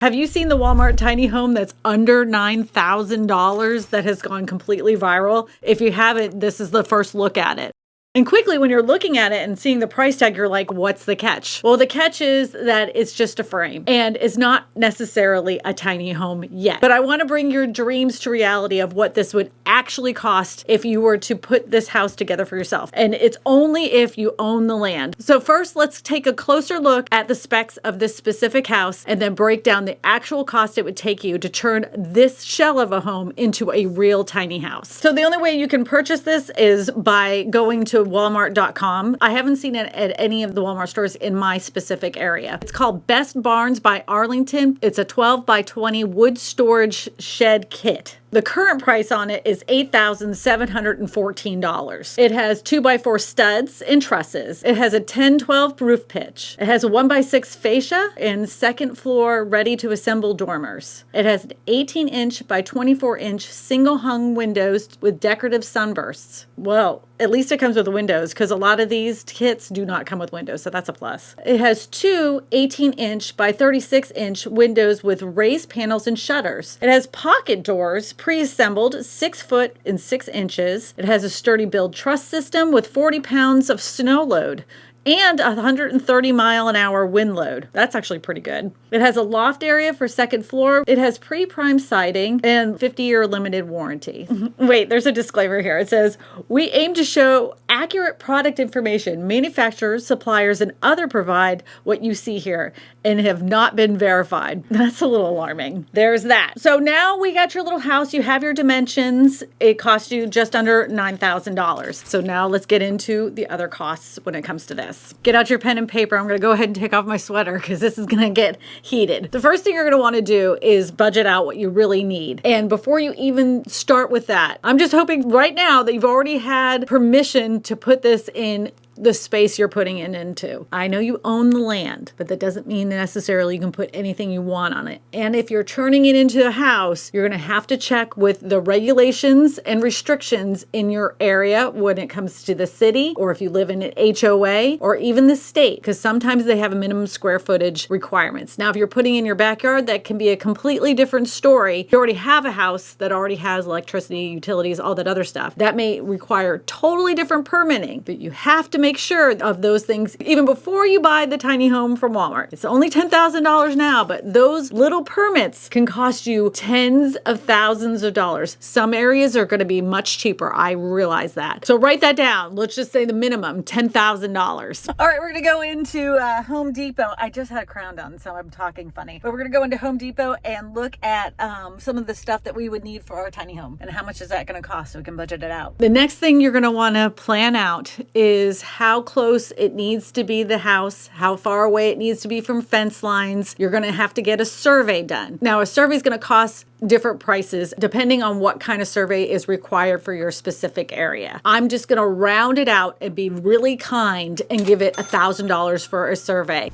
Have you seen the Walmart tiny home that's under $9,000 that has gone completely viral? If you haven't, this is the first look at it. And quickly, when you're looking at it and seeing the price tag, you're like, what's the catch? Well, the catch is that it's just a frame and it's not necessarily a tiny home yet. But I want to bring your dreams to reality of what this would actually cost if you were to put this house together for yourself. And it's only if you own the land. So first, let's take a closer look at the specs of this specific house and then break down the actual cost it would take you to turn this shell of a home into a real tiny house. So the only way you can purchase this is by going to Walmart.com. I haven't seen it at any of the Walmart stores in my specific area. It's called Best Barns by Arlington. It's a 12 by 20 wood storage shed kit. The current price on it is $8,714. It has 2x4 studs and trusses. It has a 10-12 roof pitch. It has a 1x6 fascia and second floor ready to assemble dormers. It has an 18-inch by 24-inch single hung windows with decorative sunbursts. Well, at least it comes with windows because a lot of these kits do not come with windows, so that's a plus. It has two 18-inch by 36-inch windows with raised panels and shutters. It has pocket doors pre-assembled 6 foot and 6 inches. It has a sturdy build truss system with 40 pounds of snow load and 130-mile-an-hour wind load. That's actually pretty good. It has a loft area for second floor. It has pre-primed siding and 50-year limited warranty. Wait, there's a disclaimer here. It says, we aim to show accurate product information. Manufacturers, suppliers, and other provide what you see here and have not been verified. That's a little alarming. There's that. So now we got your little house. You have your dimensions. It cost you just under $9,000. So now let's get into the other costs when it comes to this. Get out your pen and paper. I'm going to go ahead and take off my sweater because this is going to get heated. The first thing you're going to want to do is budget out what you really need. And before you even start with that, I'm just hoping right now that you've already had permission to put this in the space you're putting it into. I know you own the land, but that doesn't mean necessarily you can put anything you want on it. And if you're turning it into a house, you're going to have to check with the regulations and restrictions in your area when it comes to the city, or if you live in an HOA, or even the state, because sometimes they have a minimum square footage requirements. Now, if you're putting in your backyard, that can be a completely different story. You already have a house that already has electricity, utilities, all that other stuff. That may require totally different permitting, but you have to make sure of those things even before you buy the tiny home from Walmart. It's only $10,000 now, but those little permits can cost you tens of thousands of dollars. Some areas are going to be much cheaper. I realize that. So write that down. Let's just say the minimum, $10,000. All right, we're going to go into Home Depot. I just had a crown on, so I'm talking funny. But we're going to go into Home Depot and look at some of the stuff that we would need for our tiny home and how much is that going to cost so we can budget it out. The next thing you're going to want to plan out is how close it needs to be the house, how far away it needs to be from fence lines. You're going to have to get a survey done. Now, a survey is going to cost different prices depending on what kind of survey is required for your specific area. I'm just going to round it out and be really kind and give it $1,000 for a survey.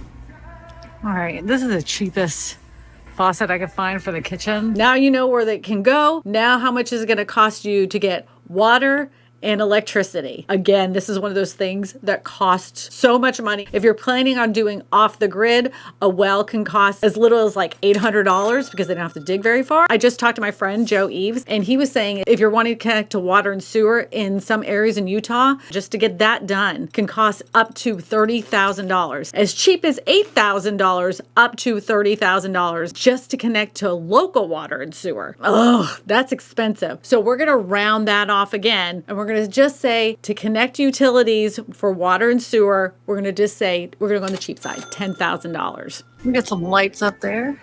All right, this is the cheapest faucet I could find for the kitchen. Now you know where they can go. Now how much is it going to cost you to get water and electricity? Again, this is one of those things that costs so much money. If you're planning on doing off the grid, a well can cost as little as like $800 because they don't have to dig very far. I just talked to my friend Joe Eves, and he was saying if you're wanting to connect to water and sewer in some areas in Utah, just to get that done can cost up to $30,000. As cheap as $8,000 up to $30,000 just to connect to local water and sewer. Oh, that's expensive. So we're going to round that off again, and we're going to just say to connect utilities for water and sewer, we're going to just say we're going to go on the cheap side, $10,000. We got some lights up there.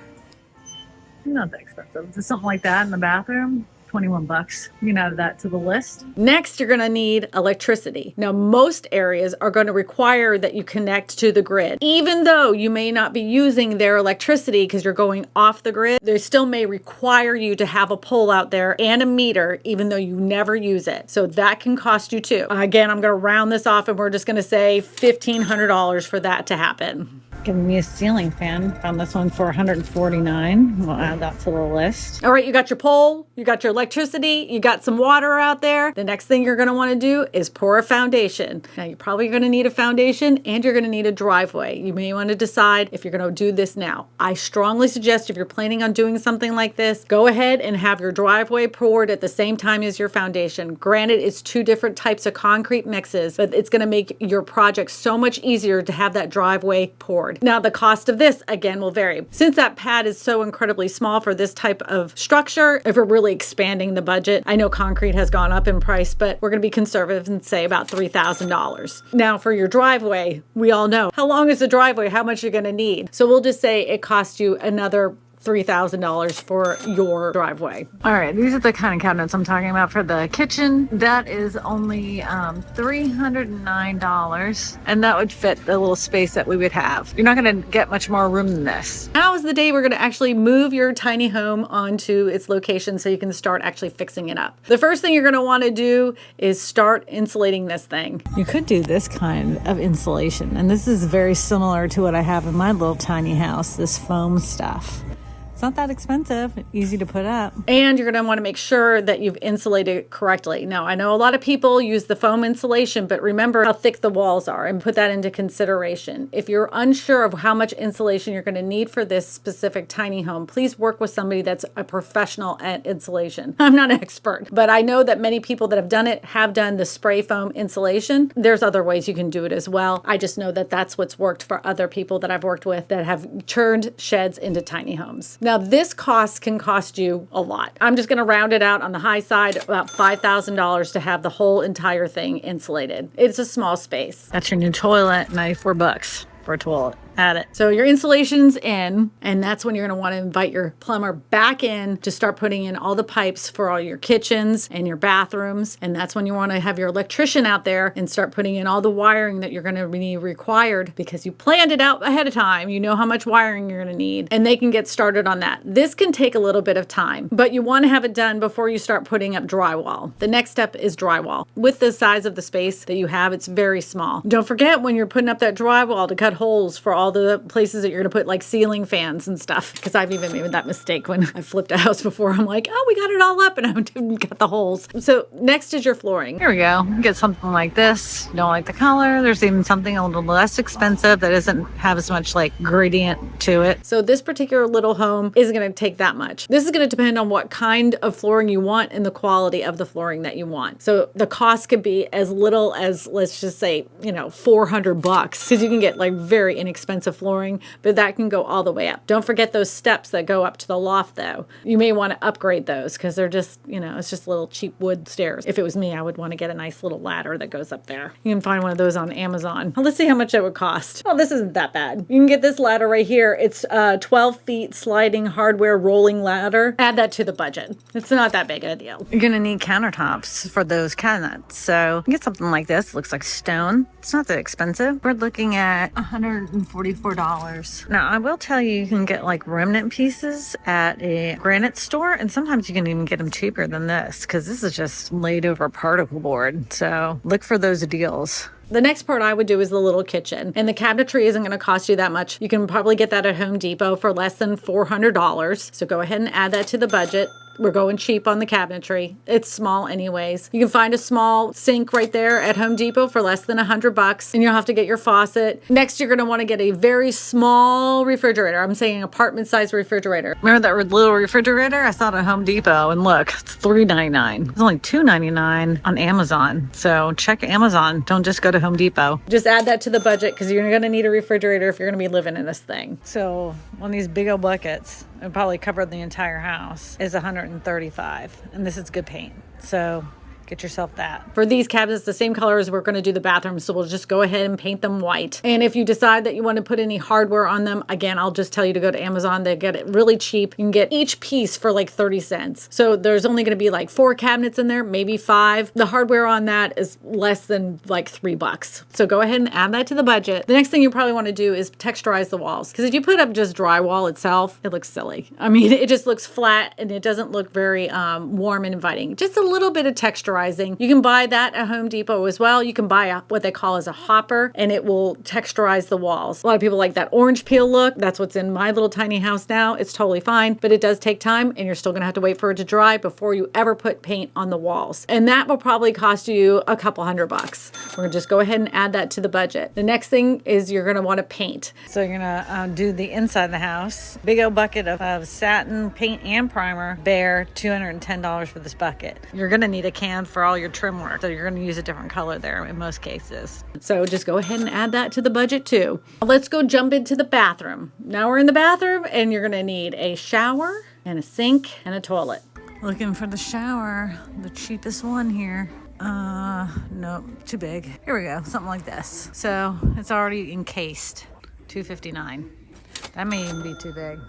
Not that expensive. Just something like that in the bathroom. $21. You can add that to the list. Next, you're going to need electricity. Now, most areas are going to require that you connect to the grid. Even though you may not be using their electricity because you're going off the grid, they still may require you to have a pole out there and a meter, even though you never use it. So that can cost you too. Again, I'm going to round this off and we're just going to say $1,500 for that to happen. giving me a ceiling fan. Found this one for $149. We'll add that to the list. All right, you got your pole, you got your electricity, you got some water out there. The next thing you're going to want to do is pour a foundation. Now, you're probably going to need a foundation and you're going to need a driveway. You may want to decide if you're going to do this now. I strongly suggest if you're planning on doing something like this, go ahead and have your driveway poured at the same time as your foundation. Granted, it's two different types of concrete mixes, but it's going to make your project so much easier to have that driveway poured. Now, the cost of this, again, will vary. Since that pad is so incredibly small for this type of structure, if we're really expanding the budget, I know concrete has gone up in price, but we're going to be conservative and say about $3,000. Now, for your driveway, we all know how long is the driveway, how much you're going to need. So we'll just say it costs you another $3,000 for your driveway. All right, these are the kind of cabinets I'm talking about for the kitchen. That is only $309, and that would fit the little space that we would have. You're not going to get much more room than this. Now is the day we're going to actually move your tiny home onto its location so you can start actually fixing it up. The first thing you're going to want to do is start insulating this thing. You could do this kind of insulation, and this is very similar to what I have in my little tiny house, this foam stuff. Not that expensive, easy to put up. And you're going to want to make sure that you've insulated it correctly. Now, I know a lot of people use the foam insulation, but remember how thick the walls are and put that into consideration. If you're unsure of how much insulation you're going to need for this specific tiny home, please work with somebody that's a professional at insulation. I'm not an expert, but I know that many people that have done it have done the spray foam insulation. There's other ways you can do it as well. I just know that that's what's worked for other people that I've worked with that have turned sheds into tiny homes. Now, this cost can cost you a lot. I'm just going to round it out on the high side, about $5,000 to have the whole entire thing insulated. It's a small space. That's your new toilet, $94 for a toilet. Add it. So your insulation's in, and that's when you're going to want to invite your plumber back in to start putting in all the pipes for all your kitchens and your bathrooms. And that's when you want to have your electrician out there and start putting in all the wiring that you're going to be required because you planned it out ahead of time. You know how much wiring you're going to need, and they can get started on that. This can take a little bit of time, but you want to have it done before you start putting up drywall. The next step is drywall. With the size of the space that you have, it's very small. Don't forget when you're putting up that drywall to cut holes for all the places that you're going to put like ceiling fans and stuff, because I've even made that mistake when I flipped a house before. I'm like, oh, we got it all up and I didn't cut the holes. So next is your flooring. Here we go. Get something like this. You don't like the color? There's even something a little less expensive that doesn't have as much like gradient to it. So this particular little home isn't going to take that much. This is going to depend on what kind of flooring you want and the quality of the flooring that you want. So the cost could be as little as, let's just say, $400, because you can get like very inexpensive flooring, but that can go all the way up. Don't forget those steps that go up to the loft though. You may want to upgrade those because they're just, it's just little cheap wood stairs. If it was me, I would want to get a nice little ladder that goes up there. You can find one of those on Amazon. Well, let's see how much that would cost. Oh, this isn't that bad. You can get this ladder right here. It's 12 feet sliding hardware rolling ladder. Add that to the budget. It's not that big of a deal. You're going to need countertops for those cabinets. So get something like this. It looks like stone. It's not that expensive. We're looking at $144. Now, I will tell you, you can get like remnant pieces at a granite store, and sometimes you can even get them cheaper than this because this is just laid over particle board. So look for those deals. The next part I would do is the little kitchen, and the cabinetry isn't going to cost you that much. You can probably get that at Home Depot for less than $400. So go ahead and add that to the budget. We're going cheap on the cabinetry. It's small anyways. You can find a small sink right there at Home Depot for less than $100, and you'll have to get your faucet. Next, you're going to want to get a very small refrigerator. I'm saying apartment-sized refrigerator. Remember that little refrigerator I saw at Home Depot? And look, it's $3.99. It's only $2.99 on Amazon. So check Amazon. Don't just go to Home Depot. Just add that to the budget because you're going to need a refrigerator if you're going to be living in this thing. So one of these big old buckets, it would probably cover the entire house, is $135, and this is good paint. So get yourself that. For these cabinets, the same color as we're going to do the bathrooms, so we'll just go ahead and paint them white. And if you decide that you want to put any hardware on them, again, I'll just tell you to go to Amazon. They get it really cheap. You can get each piece for like 30 cents. So there's only going to be like 4 cabinets in there, maybe 5. The hardware on that is less than like $3. So go ahead and add that to the budget. The next thing you probably want to do is texturize the walls, because if you put up just drywall itself, it looks silly. I mean, it just looks flat and it doesn't look very warm and inviting. Just a little bit of texture texturizing. You can buy that at Home Depot as well. You can buy what they call as a hopper, and it will texturize the walls. A lot of people like that orange peel look. That's what's in my little tiny house now. It's totally fine, but it does take time, and you're still gonna have to wait for it to dry before you ever put paint on the walls. And that will probably cost you a couple $100. We're gonna just go ahead and add that to the budget. The next thing is you're gonna wanna paint. So you're gonna do the inside of the house. Big old bucket of satin paint and primer. Bear $210 for this bucket. You're gonna need a can for all your trim work, so you're gonna use a different color there in most cases. So just go ahead and add that to the budget too. Let's go jump into the bathroom. Now we're in the bathroom, and you're gonna need a shower and a sink and a toilet. Looking for the shower, the cheapest one here. No, too big. Here we go, something like this. So it's already encased, $259. That may even be too big,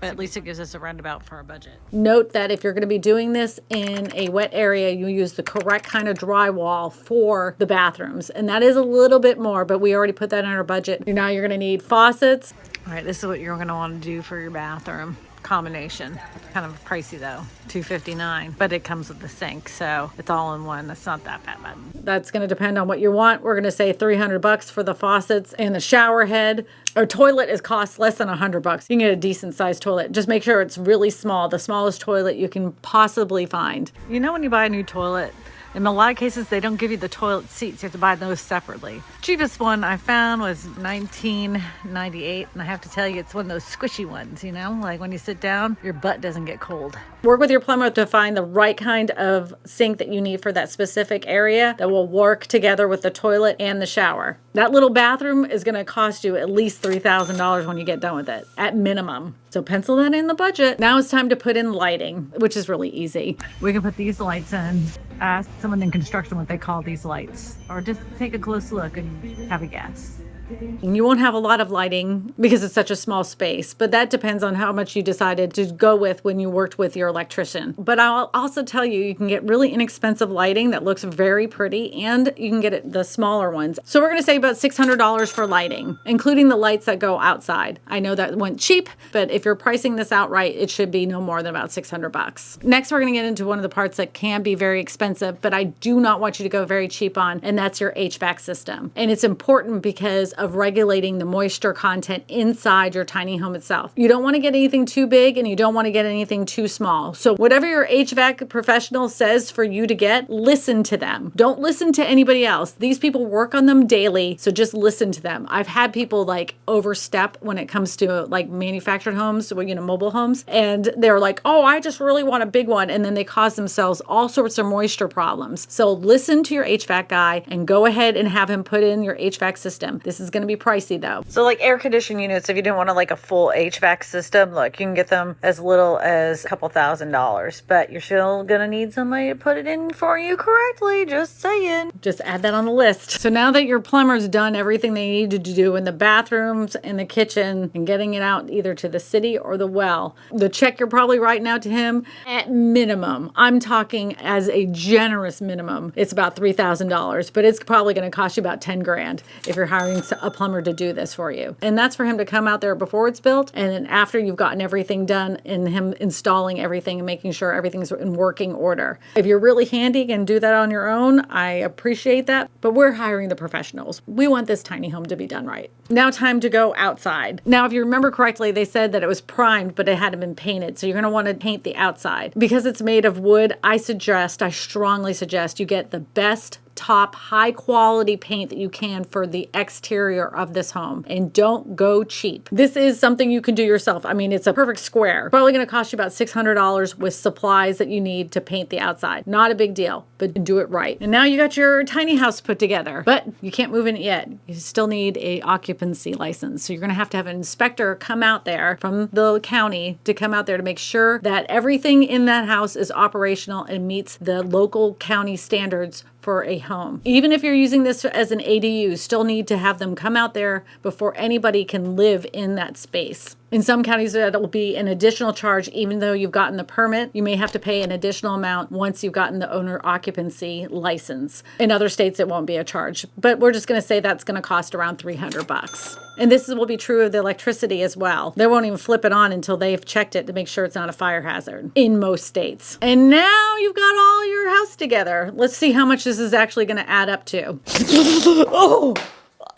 but at least it gives us a roundabout for our budget. Note that if you're going to be doing this in a wet area, you use the correct kind of drywall for the bathrooms. And that is a little bit more, but we already put that in our budget. Now you're going to need faucets. All right, this is what you're going to want to do for your bathroom combination. Kind of pricey though, $259, but it comes with the sink, so it's all in one. It's not that bad. That's going to depend on what you want. We're going to say $300 for the faucets and the shower head. Our toilet costs less than $100. You can get a decent sized toilet. Just make sure it's really small, the smallest toilet you can possibly find. You know, when you buy a new toilet, in a lot of cases, they don't give you the toilet seats. You have to buy those separately. Cheapest one I found was $19.98, and I have to tell you, it's one of those squishy ones, you know? Like when you sit down, your butt doesn't get cold. Work with your plumber to find the right kind of sink that you need for that specific area that will work together with the toilet and the shower. That little bathroom is going to cost you at least $3,000 when you get done with it, at minimum. So pencil that in the budget. Now it's time to put in lighting, which is really easy. We can put these lights in. Ask someone in construction what they call these lights, or just take a close look and have a guess. And you won't have a lot of lighting because it's such a small space, but that depends on how much you decided to go with when you worked with your electrician. But I'll also tell you, you can get really inexpensive lighting that looks very pretty, and you can get the smaller ones. So we're going to say about $600 for lighting, including the lights that go outside. I know that went cheap, but if you're pricing this outright, it should be no more than about $600. Next, we're going to get into one of the parts that can be very expensive, but I do not want you to go very cheap on, and that's your HVAC system. And it's important because of regulating the moisture content inside your tiny home itself. You don't want to get anything too big, and you don't want to get anything too small. So whatever your HVAC professional says for you to get, listen to them. Don't listen to anybody else. These people work on them daily, so just listen to them. I've had people like overstep when it comes to like manufactured homes, you know, mobile homes, and they're like, oh, I just really want a big one, and then they cause themselves all sorts of moisture problems. So listen to your HVAC guy and go ahead and have him put in your HVAC system. This is going to be pricey though. So like air conditioning units, if you didn't want to like a full HVAC system, look, you can get them as little as a couple $1,000, but you're still gonna need somebody to put it in for you correctly, just saying. Just add that on the list. So now that your plumber's done everything they needed to do in the bathrooms, in the kitchen, and getting it out either to the city or the well, the check you're probably writing out to him, at minimum, I'm talking as a generous minimum, it's about $3,000, but it's probably gonna cost you about 10 grand if you're hiring a plumber to do this for you. And that's for him to come out there before it's built, and then after you've gotten everything done, and him installing everything and making sure everything's in working order. If you're really handy and do that on your own, I appreciate that, but we're hiring the professionals. We want this tiny home to be done right. Now time to go outside. Now, if you remember correctly, they said that it was primed, but it hadn't been painted. So you're going to want to paint the outside. Because it's made of wood, I strongly suggest you get the best top high quality paint that you can for the exterior of this home, and don't go cheap. This is something you can do yourself. I mean, it's a perfect square. Probably going to cost you about $600 with supplies that you need to paint the outside. Not a big deal, but do it right. And now you got your tiny house put together, but you can't move in it yet. You still need a occupancy license. So you're going to have an inspector come out there from the county to come out there to make sure that everything in that house is operational and meets the local county standards for a home. Even if you're using this as an ADU, you still need to have them come out there before anybody can live in that space. In some counties, that will be an additional charge. Even though you've gotten the permit, you may have to pay an additional amount once you've gotten the owner occupancy license. In other states, it won't be a charge, but we're just going to say that's going to cost around $300. And this will be true of the electricity as well. They won't even flip it on until they've checked it to make sure it's not a fire hazard in most states. And now you've got all your house together. Let's see how much this is actually going to add up to. Oh!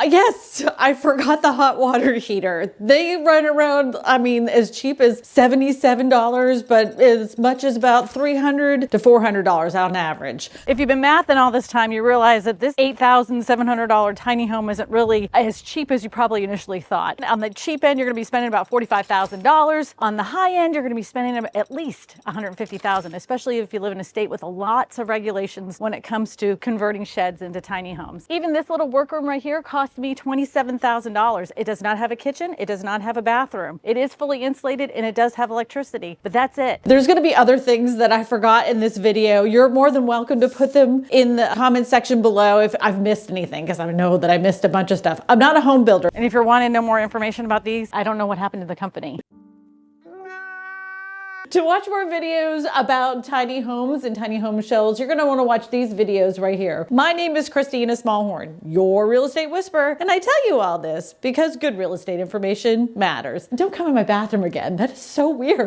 Yes, I forgot the hot water heater. They run around, I mean, as cheap as $77, but as much as about $300 to $400 on average. If you've been mathing all this time, you realize that this $8,700 tiny home isn't really as cheap as you probably initially thought. On the cheap end, you're going to be spending about $45,000. On the high end, you're going to be spending at least $150,000, especially if you live in a state with lots of regulations when it comes to converting sheds into tiny homes. Even this little workroom right here cost me $27,000. It does not have a kitchen. It does not have a bathroom. It is fully insulated and it does have electricity, but that's it. There's going to be other things that I forgot in this video. You're more than welcome to put them in the comment section below if I've missed anything, because I know that I missed a bunch of stuff. I'm not a home builder. And if you're wanting to know more information about these, I don't know what happened to the company. To watch more videos about tiny homes and tiny home shells, you're going to want to watch these videos right here. My name is Kristina Smallhorn, your real estate whisperer, and I tell you all this because good real estate information matters. Don't come in my bathroom again. That is so weird.